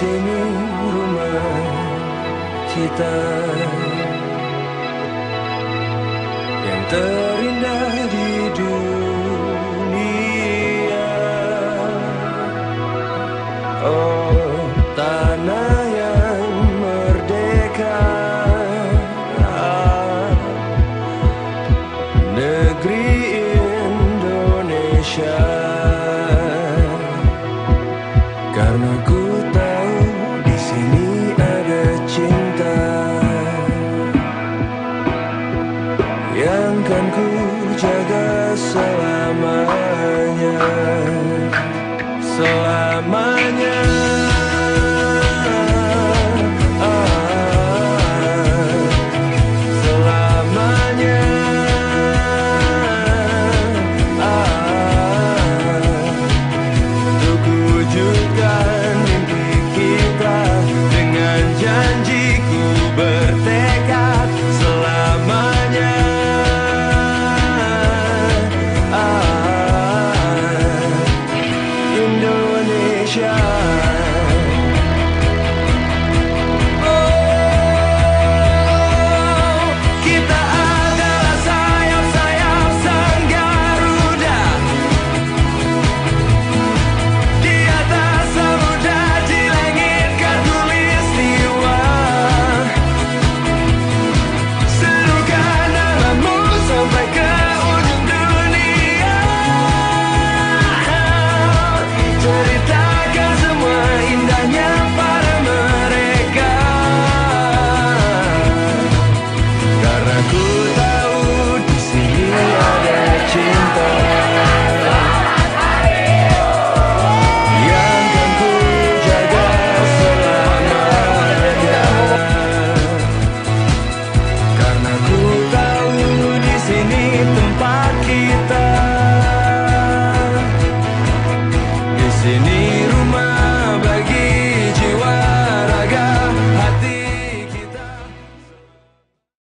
sini rumah kita yang terindah di dunia. Oh, tanah yang merdeka, negeri Indonesia. Karena ku tahu di sini ada cinta yang kan ku jaga selamanya, selamanya.